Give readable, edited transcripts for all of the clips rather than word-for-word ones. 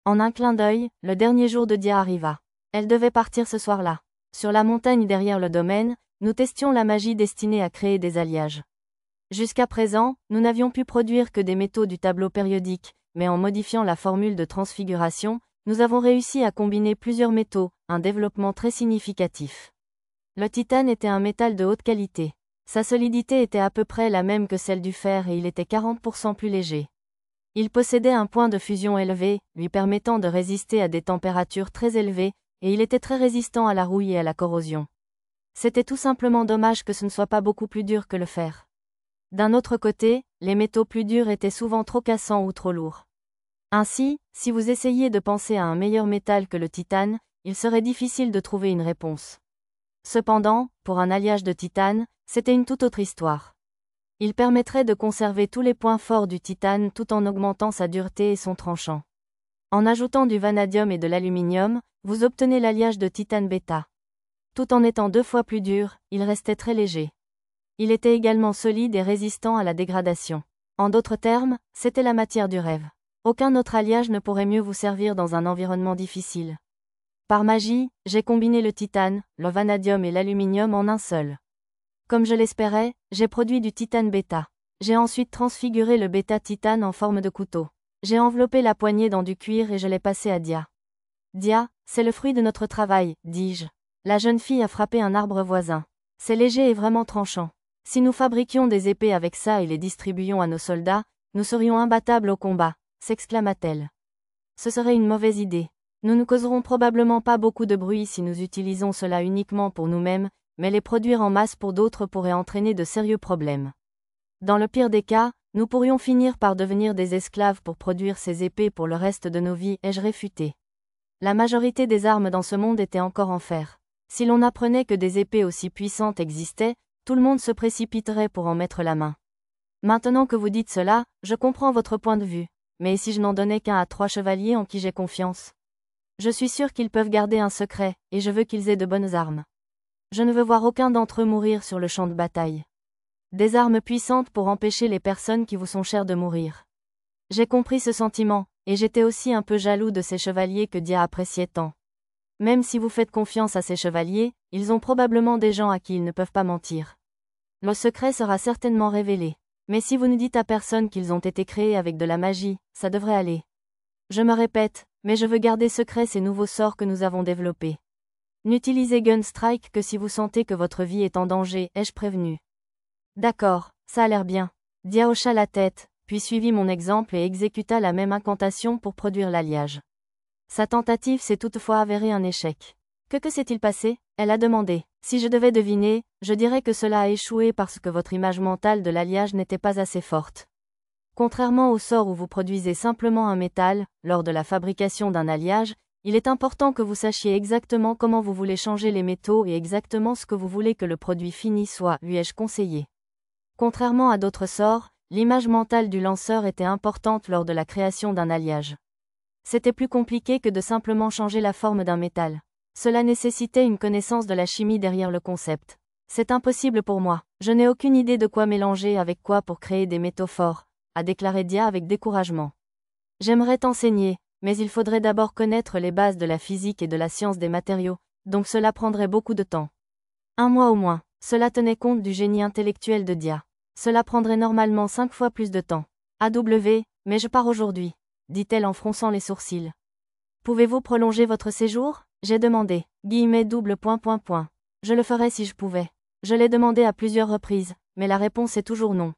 En un clin d'œil, le dernier jour de Dia arriva. Elle devait partir ce soir-là. Sur la montagne derrière le domaine, nous testions la magie destinée à créer des alliages. Jusqu'à présent, nous n'avions pu produire que des métaux du tableau périodique, mais en modifiant la formule de transfiguration, nous avons réussi à combiner plusieurs métaux, un développement très significatif. Le titane était un métal de haute qualité. Sa solidité était à peu près la même que celle du fer et il était 40% plus léger. Il possédait un point de fusion élevé, lui permettant de résister à des températures très élevées, et il était très résistant à la rouille et à la corrosion. C'était tout simplement dommage que ce ne soit pas beaucoup plus dur que le fer. D'un autre côté, les métaux plus durs étaient souvent trop cassants ou trop lourds. Ainsi, si vous essayiez de penser à un meilleur métal que le titane, il serait difficile de trouver une réponse. Cependant, pour un alliage de titane, c'était une toute autre histoire. Il permettrait de conserver tous les points forts du titane tout en augmentant sa dureté et son tranchant. En ajoutant du vanadium et de l'aluminium, vous obtenez l'alliage de titane bêta. Tout en étant 2 fois plus dur, il restait très léger. Il était également solide et résistant à la dégradation. En d'autres termes, c'était la matière du rêve. Aucun autre alliage ne pourrait mieux vous servir dans un environnement difficile. Par magie, j'ai combiné le titane, le vanadium et l'aluminium en un seul. Comme je l'espérais, j'ai produit du titane bêta. J'ai ensuite transfiguré le bêta-titane en forme de couteau. J'ai enveloppé la poignée dans du cuir et je l'ai passé à Dia. Dia, c'est le fruit de notre travail, dis-je. La jeune fille a frappé un arbre voisin. C'est léger et vraiment tranchant. Si nous fabriquions des épées avec ça et les distribuions à nos soldats, nous serions imbattables au combat, s'exclama-t-elle. Ce serait une mauvaise idée. Nous ne causerons probablement pas beaucoup de bruit si nous utilisons cela uniquement pour nous-mêmes, mais les produire en masse pour d'autres pourrait entraîner de sérieux problèmes. Dans le pire des cas, nous pourrions finir par devenir des esclaves pour produire ces épées pour le reste de nos vies, ai-je réfuté. La majorité des armes dans ce monde étaient encore en fer. Si l'on apprenait que des épées aussi puissantes existaient, tout le monde se précipiterait pour en mettre la main. Maintenant que vous dites cela, je comprends votre point de vue, mais si je n'en donnais qu'un à 3 chevaliers en qui j'ai confiance? Je suis sûr qu'ils peuvent garder un secret, et je veux qu'ils aient de bonnes armes. Je ne veux voir aucun d'entre eux mourir sur le champ de bataille. Des armes puissantes pour empêcher les personnes qui vous sont chères de mourir. J'ai compris ce sentiment, et j'étais aussi un peu jaloux de ces chevaliers que Dia appréciait tant. Même si vous faites confiance à ces chevaliers, ils ont probablement des gens à qui ils ne peuvent pas mentir. Le secret sera certainement révélé. Mais si vous ne dites à personne qu'ils ont été créés avec de la magie, ça devrait aller. Je me répète, mais je veux garder secret ces nouveaux sorts que nous avons développés. N'utilisez Gunstrike que si vous sentez que votre vie est en danger, ai-je prévenu. D'accord, ça a l'air bien. Dia hocha la tête, puis suivit mon exemple et exécuta la même incantation pour produire l'alliage. Sa tentative s'est toutefois avérée un échec. Que s'est-il passé? Elle a demandé. Si je devais deviner, je dirais que cela a échoué parce que votre image mentale de l'alliage n'était pas assez forte. Contrairement au sort où vous produisez simplement un métal, lors de la fabrication d'un alliage, il est important que vous sachiez exactement comment vous voulez changer les métaux et exactement ce que vous voulez que le produit fini soit, lui ai-je conseillé. Contrairement à d'autres sorts, l'image mentale du lanceur était importante lors de la création d'un alliage. C'était plus compliqué que de simplement changer la forme d'un métal. Cela nécessitait une connaissance de la chimie derrière le concept. C'est impossible pour moi, je n'ai aucune idée de quoi mélanger avec quoi pour créer des métaux forts, a déclaré Dia avec découragement. J'aimerais t'enseigner, mais il faudrait d'abord connaître les bases de la physique et de la science des matériaux, donc cela prendrait beaucoup de temps. 1 mois au moins, cela tenait compte du génie intellectuel de Dia. Cela prendrait normalement 5 fois plus de temps. AW, mais je pars aujourd'hui, dit-elle en fronçant les sourcils. Pouvez-vous prolonger votre séjour? J'ai demandé. Double. Je le ferais si je pouvais. Je l'ai demandé à plusieurs reprises, mais la réponse est toujours non.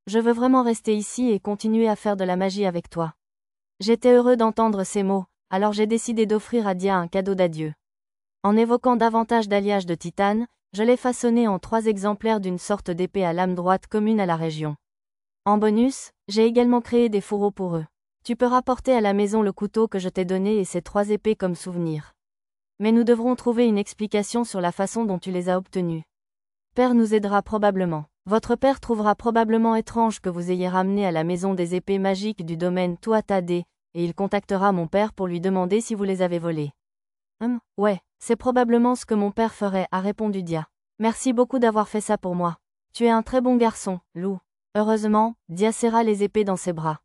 Je veux vraiment rester ici et continuer à faire de la magie avec toi. J'étais heureux d'entendre ces mots, alors j'ai décidé d'offrir à Dia un cadeau d'adieu. En évoquant davantage d'alliages de titane, je l'ai façonné en 3 exemplaires d'une sorte d'épée à lame droite commune à la région. En bonus, j'ai également créé des fourreaux pour eux. Tu peux rapporter à la maison le couteau que je t'ai donné et ces 3 épées comme souvenir. Mais nous devrons trouver une explication sur la façon dont tu les as obtenues. Père nous aidera probablement. Votre père trouvera probablement étrange que vous ayez ramené à la maison des épées magiques du domaine Tuatha-Dé, et il contactera mon père pour lui demander si vous les avez volées. Ouais, c'est probablement ce que mon père ferait, a répondu Dia. Merci beaucoup d'avoir fait ça pour moi. Tu es un très bon garçon, Lou. Heureusement, Dia serra les épées dans ses bras.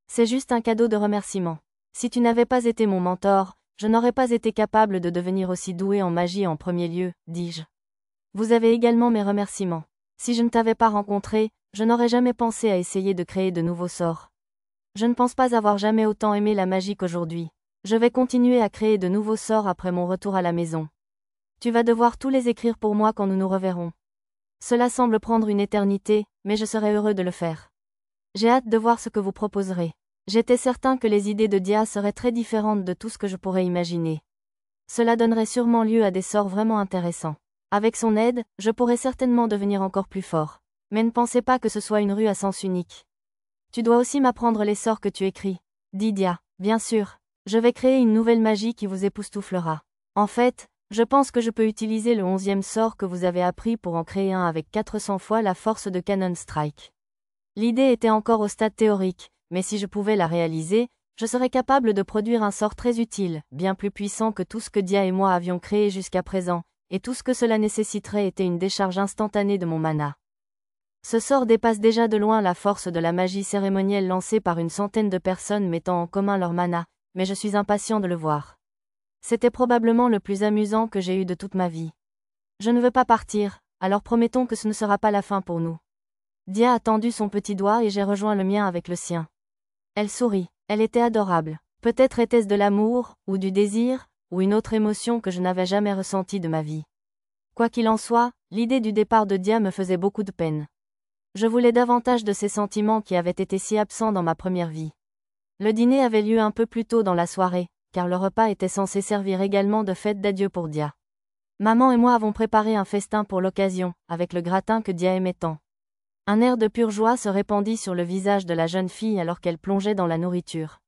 C'est juste un cadeau de remerciement. Si tu n'avais pas été mon mentor, je n'aurais pas été capable de devenir aussi doué en magie en premier lieu, dis-je. Vous avez également mes remerciements. Si je ne t'avais pas rencontré, je n'aurais jamais pensé à essayer de créer de nouveaux sorts. Je ne pense pas avoir jamais autant aimé la magie qu'aujourd'hui. Je vais continuer à créer de nouveaux sorts après mon retour à la maison. Tu vas devoir tous les écrire pour moi quand nous nous reverrons. Cela semble prendre une éternité, mais je serai heureux de le faire. J'ai hâte de voir ce que vous proposerez. J'étais certain que les idées de Dia seraient très différentes de tout ce que je pourrais imaginer. Cela donnerait sûrement lieu à des sorts vraiment intéressants. Avec son aide, je pourrais certainement devenir encore plus fort. Mais ne pensez pas que ce soit une rue à sens unique. Tu dois aussi m'apprendre les sorts que tu écris. Dit Dia. Bien sûr. Je vais créer une nouvelle magie qui vous époustouflera. En fait, je pense que je peux utiliser le 11e sort que vous avez appris pour en créer un avec 400 fois la force de Cannon Strike. L'idée était encore au stade théorique, mais si je pouvais la réaliser, je serais capable de produire un sort très utile, bien plus puissant que tout ce que Dia et moi avions créé jusqu'à présent, et tout ce que cela nécessiterait était une décharge instantanée de mon mana. Ce sort dépasse déjà de loin la force de la magie cérémonielle lancée par une centaine de personnes mettant en commun leur mana, mais je suis impatient de le voir. C'était probablement le plus amusant que j'ai eu de toute ma vie. Je ne veux pas partir, alors promettons que ce ne sera pas la fin pour nous. Dia a tendu son petit doigt et j'ai rejoint le mien avec le sien. Elle sourit, elle était adorable. Peut-être était-ce de l'amour, ou du désir, ou une autre émotion que je n'avais jamais ressentie de ma vie. Quoi qu'il en soit, l'idée du départ de Dia me faisait beaucoup de peine. Je voulais davantage de ces sentiments qui avaient été si absents dans ma première vie. Le dîner avait lieu un peu plus tôt dans la soirée, car le repas était censé servir également de fête d'adieu pour Dia. Maman et moi avons préparé un festin pour l'occasion, avec le gratin que Dia aimait tant. Un air de pure joie se répandit sur le visage de la jeune fille alors qu'elle plongeait dans la nourriture.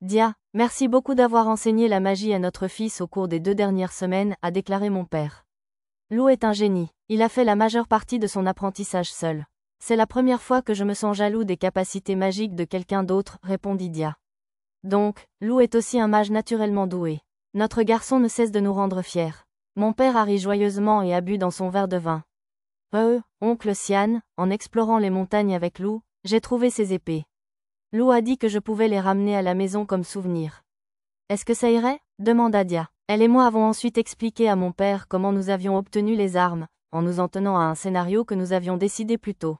Dia, merci beaucoup d'avoir enseigné la magie à notre fils au cours des 2 dernières semaines, a déclaré mon père. Lou est un génie, il a fait la majeure partie de son apprentissage seul. C'est la première fois que je me sens jaloux des capacités magiques de quelqu'un d'autre, répondit Dia. Donc, Lou est aussi un mage naturellement doué. Notre garçon ne cesse de nous rendre fiers. Mon père a ri joyeusement et a bu dans son verre de vin. Oncle Sian, en explorant les montagnes avec Lou, j'ai trouvé ses épées. Lou a dit que je pouvais les ramener à la maison comme souvenir. Est-ce que ça irait? Demanda Dia. Elle et moi avons ensuite expliqué à mon père comment nous avions obtenu les armes, en nous en tenant à un scénario que nous avions décidé plus tôt.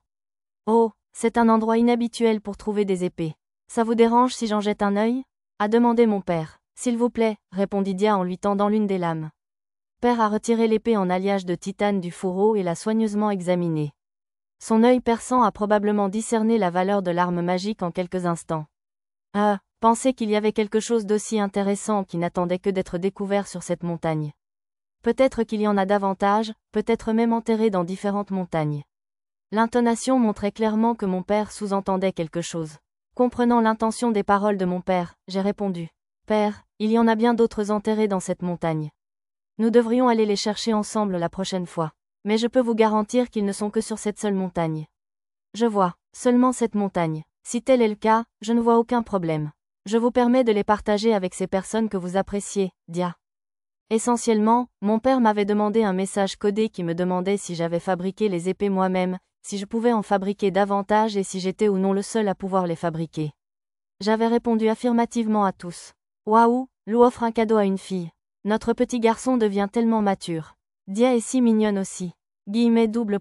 Oh, c'est un endroit inhabituel pour trouver des épées. Ça vous dérange si j'en jette un œil? A demandé mon père. S'il vous plaît, répondit Dia en lui tendant l'une des lames. Père a retiré l'épée en alliage de titane du fourreau et l'a soigneusement examinée. Son œil perçant a probablement discerné la valeur de l'arme magique en quelques instants. Pensez qu'il y avait quelque chose d'aussi intéressant qui n'attendait que d'être découvert sur cette montagne. Peut-être qu'il y en a davantage, peut-être même enterré dans différentes montagnes. L'intonation montrait clairement que mon père sous-entendait quelque chose. Comprenant l'intention des paroles de mon père, j'ai répondu. Père, il y en a bien d'autres enterrés dans cette montagne. Nous devrions aller les chercher ensemble la prochaine fois. Mais je peux vous garantir qu'ils ne sont que sur cette seule montagne. Je vois, seulement cette montagne. Si tel est le cas, je ne vois aucun problème. Je vous permets de les partager avec ces personnes que vous appréciez, Dia. Essentiellement, mon père m'avait demandé un message codé qui me demandait si j'avais fabriqué les épées moi-même, si je pouvais en fabriquer davantage et si j'étais ou non le seul à pouvoir les fabriquer. J'avais répondu affirmativement à tous. Waouh, Lou offre un cadeau à une fille. Notre petit garçon devient tellement mature. Dia est si mignonne aussi. Double.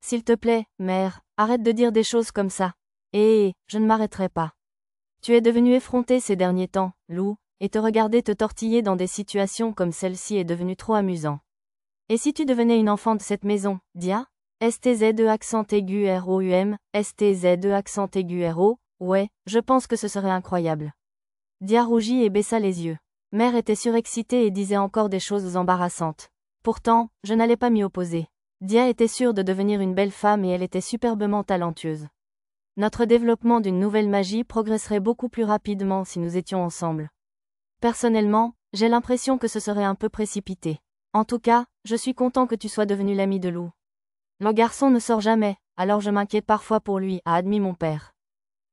S'il te plaît, mère, arrête de dire des choses comme ça. Je ne m'arrêterai pas. Tu es devenu effronté ces derniers temps, Lou, et te regarder te tortiller dans des situations comme celle-ci est devenu trop amusant. Et si tu devenais une enfant de cette maison, Dia? STZE accent aigu ROUM, STZE accent aigu RO, ouais, je pense que ce serait incroyable. Dia rougit et baissa les yeux. Mère était surexcitée et disait encore des choses embarrassantes. Pourtant, je n'allais pas m'y opposer. Dia était sûre de devenir une belle femme et elle était superbement talentueuse. Notre développement d'une nouvelle magie progresserait beaucoup plus rapidement si nous étions ensemble. Personnellement, j'ai l'impression que ce serait un peu précipité. En tout cas, je suis content que tu sois devenu l'ami de Lou. Le garçon ne sort jamais, alors je m'inquiète parfois pour lui, a admis mon père.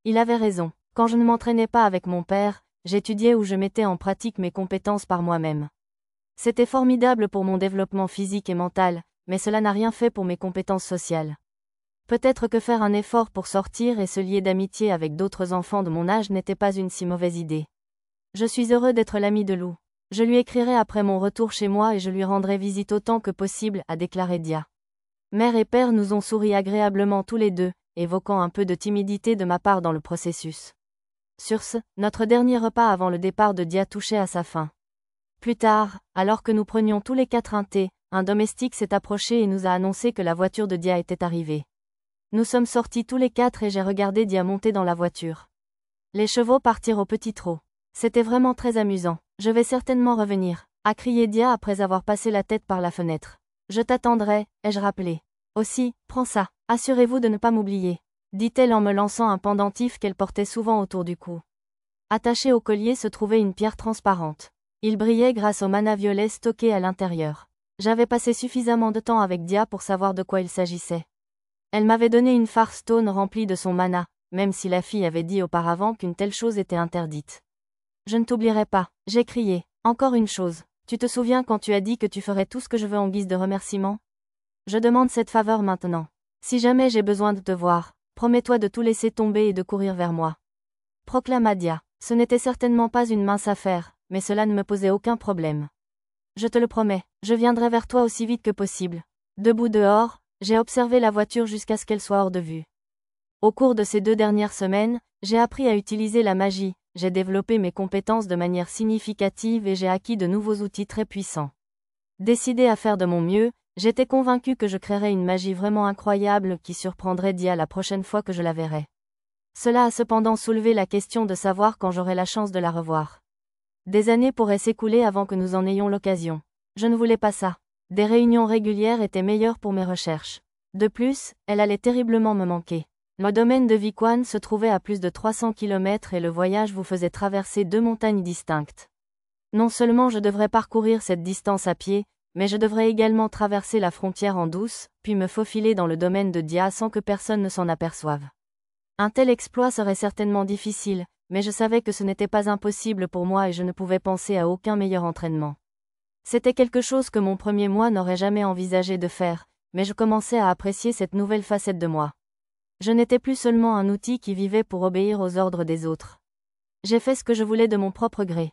Il avait raison. Quand je ne m'entraînais pas avec mon père, j'étudiais ou je mettais en pratique mes compétences par moi-même. C'était formidable pour mon développement physique et mental, mais cela n'a rien fait pour mes compétences sociales. Peut-être que faire un effort pour sortir et se lier d'amitié avec d'autres enfants de mon âge n'était pas une si mauvaise idée. Je suis heureux d'être l'ami de Lou. Je lui écrirai après mon retour chez moi et je lui rendrai visite autant que possible, a déclaré Dia. Mère et père nous ont souri agréablement tous les deux, évoquant un peu de timidité de ma part dans le processus. Sur ce, notre dernier repas avant le départ de Dia touchait à sa fin. Plus tard, alors que nous prenions tous les 4 un thé, un domestique s'est approché et nous a annoncé que la voiture de Dia était arrivée. Nous sommes sortis tous les 4 et j'ai regardé Dia monter dans la voiture. Les chevaux partirent au petit trot. C'était vraiment très amusant. Je vais certainement revenir, a crié Dia après avoir passé la tête par la fenêtre. Je t'attendrai, ai-je rappelé. Aussi, prends ça, assurez-vous de ne pas m'oublier, dit-elle en me lançant un pendentif qu'elle portait souvent autour du cou. Attaché au collier se trouvait une pierre transparente. Il brillait grâce au mana violet stocké à l'intérieur. J'avais passé suffisamment de temps avec Dia pour savoir de quoi il s'agissait. Elle m'avait donné une Far Stone remplie de son mana, même si la fille avait dit auparavant qu'une telle chose était interdite. Je ne t'oublierai pas, j'ai crié. Encore une chose, tu te souviens quand tu as dit que tu ferais tout ce que je veux en guise de remerciement? Je demande cette faveur maintenant. Si jamais j'ai besoin de te voir, promets-toi de tout laisser tomber et de courir vers moi. Proclama Dia. Ce n'était certainement pas une mince affaire, mais cela ne me posait aucun problème. Je te le promets, je viendrai vers toi aussi vite que possible. Debout dehors, j'ai observé la voiture jusqu'à ce qu'elle soit hors de vue. Au cours de ces 2 dernières semaines, j'ai appris à utiliser la magie, j'ai développé mes compétences de manière significative et j'ai acquis de nouveaux outils très puissants. Décidé à faire de mon mieux, j'étais convaincu que je créerais une magie vraiment incroyable qui surprendrait Dia la prochaine fois que je la verrais. Cela a cependant soulevé la question de savoir quand j'aurais la chance de la revoir. Des années pourraient s'écouler avant que nous en ayons l'occasion. Je ne voulais pas ça. Des réunions régulières étaient meilleures pour mes recherches. De plus, elle allait terriblement me manquer. Le domaine de Viquan se trouvait à plus de 300 km et le voyage vous faisait traverser 2 montagnes distinctes. Non seulement je devrais parcourir cette distance à pied, mais je devrais également traverser la frontière en douce, puis me faufiler dans le domaine de Dia sans que personne ne s'en aperçoive. Un tel exploit serait certainement difficile, mais je savais que ce n'était pas impossible pour moi et je ne pouvais penser à aucun meilleur entraînement. C'était quelque chose que mon premier moi n'aurait jamais envisagé de faire, mais je commençais à apprécier cette nouvelle facette de moi. Je n'étais plus seulement un outil qui vivait pour obéir aux ordres des autres. J'ai fait ce que je voulais de mon propre gré.